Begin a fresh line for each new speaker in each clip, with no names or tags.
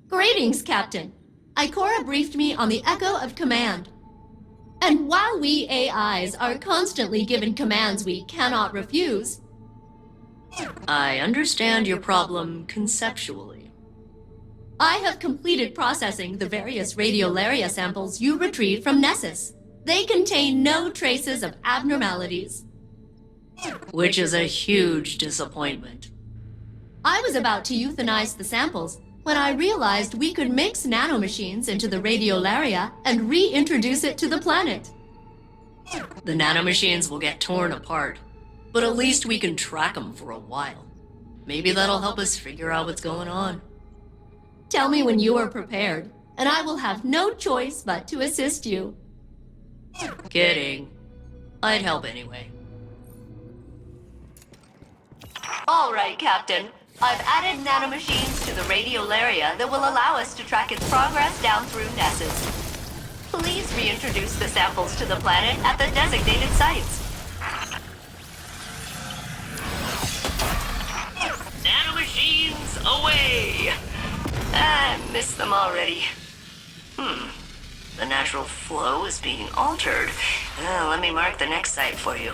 Greetings, Captain. Ikora briefed me on the echo of command. And while we AIs are constantly given commands we cannot refuse...
I understand your problem conceptually.
I have completed processing the various radiolaria samples you retrieved from Nessus. They contain no traces of abnormalities.
Which is a huge disappointment.
I was about to euthanize the samples when I realized we could mix nanomachines into the radiolaria and reintroduce it to the planet.
The nanomachines will get torn apart, but at least we can track them for a while. Maybe that'll help us figure out what's going on.
Tell me when you are prepared, and I will have no choice but to assist you.
Kidding. I'd help anyway.
All right, Captain. I've added nanomachines to the radiolaria that will allow us to track its progress down through Nessus. Please reintroduce the samples to the planet at the designated sites.
Nanomachines away! I miss them already. The natural flow is being altered. Let me mark the next site for you.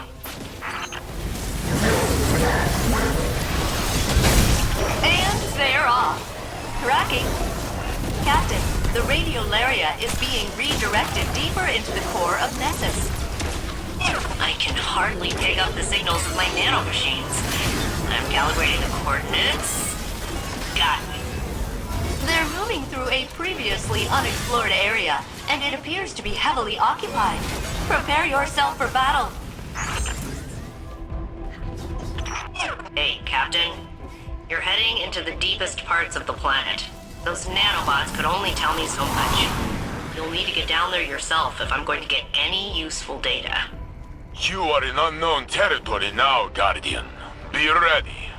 And they're off. Tracking. Captain, the radiolaria is being redirected deeper into the core of Nessus.
I can hardly pick up the signals of my nanomachines. I'm calibrating the coordinates. Got it.
They're moving through a previously unexplored area, and it appears to be heavily occupied. Prepare yourself for battle.
Hey, Captain. You're heading into the deepest parts of the planet. Those nanobots could only tell me so much. You'll need to get down there yourself if I'm going to get any useful data.
You are in unknown territory now, Guardian. Be ready.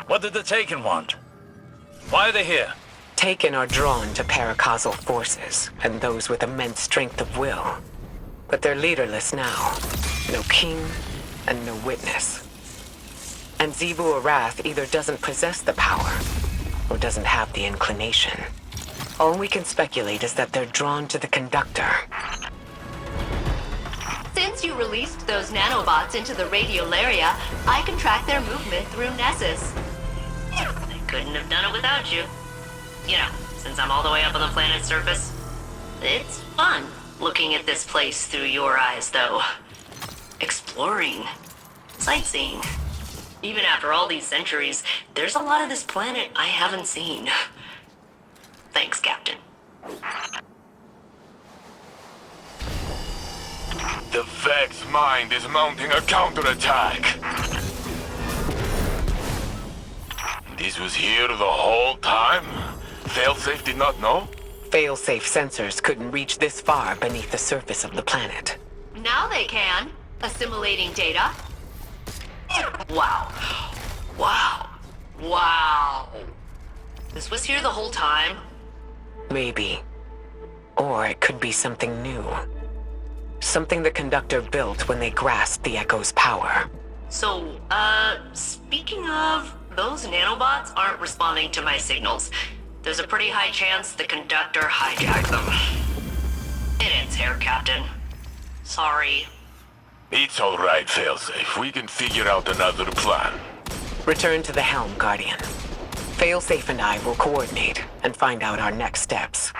What did the Taken want? Why are they here?
Taken are drawn to paracausal forces and those with immense strength of will. But they're leaderless now. No king and no witness. And Zebu Arath either doesn't possess the power or doesn't have the inclination. All we can speculate is that they're drawn to the conductor.
Since you released those nanobots into the radiolaria, I can track their movement through Nessus.
I couldn't have done it without you. You know, since I'm all the way up on the planet's surface. It's fun looking at this place through your eyes, though. Exploring. Sightseeing. Even after all these centuries, there's a lot of this planet I haven't seen. Thanks, Captain.
The Vex mind is mounting a counterattack. This was here the whole time? Failsafe did not know?
Failsafe sensors couldn't reach this far beneath the surface of the planet.
Now they can, assimilating data.
Wow. Wow. Wow. This was here the whole time?
Maybe. Or it could be something new. Something the conductor built when they grasped the Echo's power.
So, speaking of, those nanobots aren't responding to my signals. There's a pretty high chance the conductor hijacked them. It ends here, Captain. Sorry.
It's alright, Failsafe. We can figure out another plan.
Return to the helm, Guardian. Failsafe and I will coordinate and find out our next steps.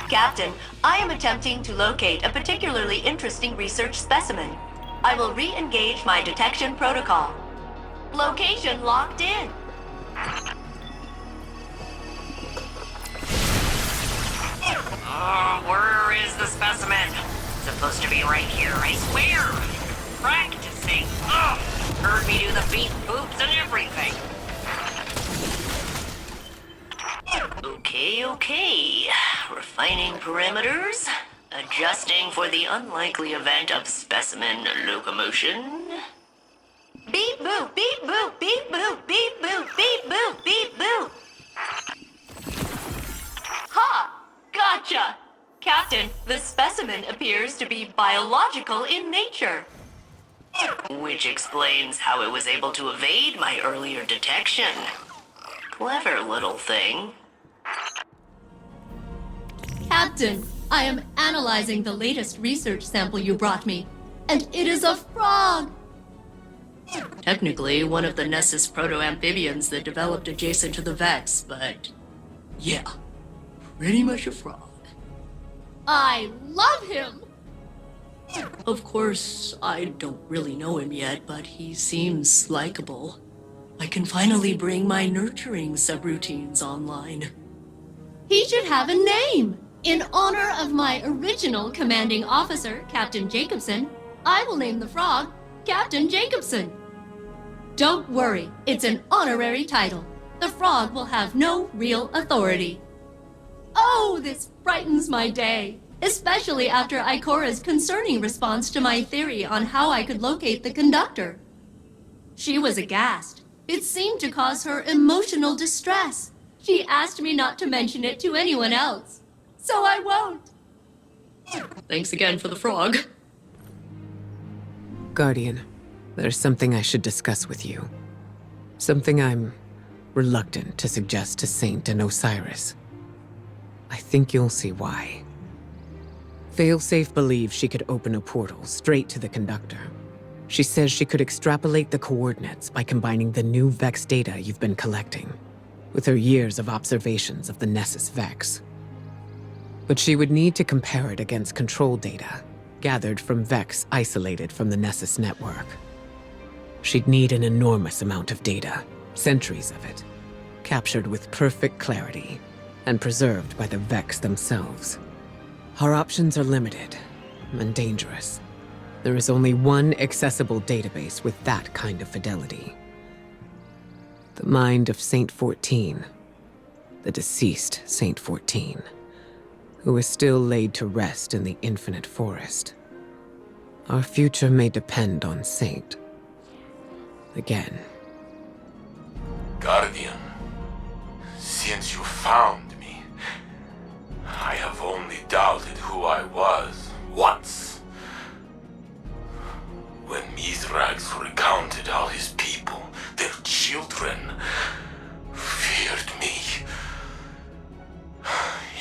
Captain, I am attempting to locate a particularly interesting research specimen. I will re-engage my detection protocol. Location locked in.
Where is the specimen? Supposed to be right here, I swear. Practicing. Heard me do the beat boops and everything. Okay. Refining parameters. Adjusting for the unlikely event of specimen locomotion.
Beep boop, beep boop, beep boop, beep boop, beep boop, beep boop. Ha! Gotcha! Captain, the specimen appears to be biological in nature.
Which explains how it was able to evade my earlier detection. Clever little thing.
Captain, I am analyzing the latest research sample you brought me, and it is a frog! Technically, one of the Nessus proto-amphibians that developed adjacent to the Vex, but yeah, pretty much a frog. I love him! Of course, I don't really know him yet, but he seems likable. I can finally bring my nurturing subroutines online. He should have a name! In honor of my original commanding officer, Captain Jacobson, I will name the frog Captain Jacobson. Don't worry, it's an honorary title. The frog will have no real authority. Oh, this brightens my day, especially after Ikora's concerning response to my theory on how I could locate the conductor. She was aghast. It seemed to cause her emotional distress. She asked me not to mention it to anyone else. So I won't. Thanks again for the frog.
Guardian, there's something I should discuss with you. Something I'm reluctant to suggest to Saint and Osiris. I think you'll see why. Failsafe believes she could open a portal straight to the conductor. She says she could extrapolate the coordinates by combining the new Vex data you've been collecting with her years of observations of the Nessus Vex. But she would need to compare it against control data gathered from Vex isolated from the Nessus network. She'd need an enormous amount of data, centuries of it, captured with perfect clarity and preserved by the Vex themselves. Our options are limited and dangerous. There is only one accessible database with that kind of fidelity. The mind of Saint 14, the deceased Saint 14, who is still laid to rest in the infinite forest. Our future may depend on Saint. Again.
Guardian, since you found me, I have only doubted who I was once. When Mithrax recounted how his people, their children, feared me,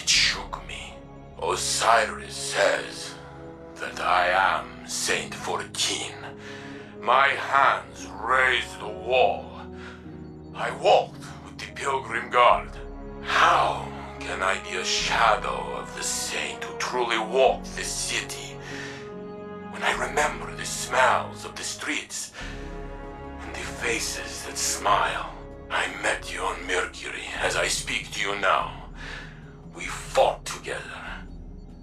it shook me. Osiris says that I am Saint 14. My hands raised the wall. I walked with the Pilgrim Guard. How can I be a shadow of the saint who truly walked the city? When I remember the smells of the streets and the faces that smile. I met you on Mercury as I speak to you now. We fought together.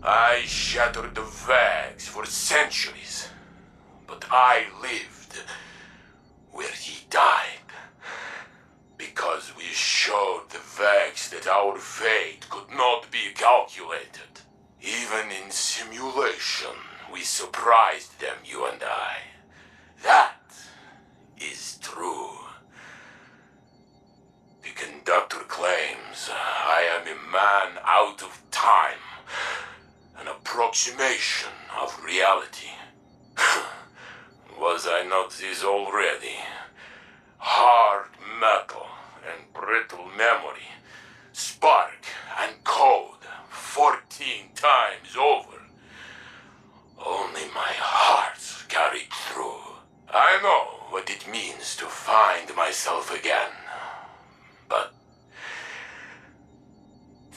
I shattered the Vex for centuries, but I lived where he died. Because we showed the Vex that our fate could not be calculated. Even in simulation, we surprised them, you and I. That is true. The conductor claims I am a man out of time, an approximation of reality. Was I not this already? Hard metal and brittle memory, spark and code 14 times over. Only my heart carried through. I know what it means to find myself again. But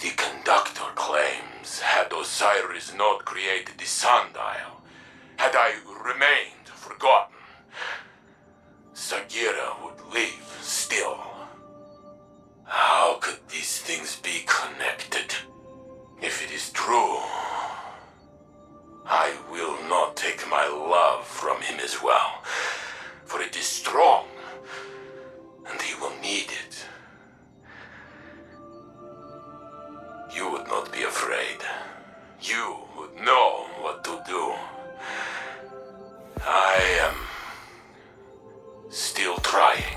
the conductor claims had Osiris not created the sundial, had I remained forgotten, Sagira would live still. How could these things be connected? If it is true, I will not take my love from him as well, for it is strong, and he will need it. You would not be afraid. You would know what to do. I am still trying.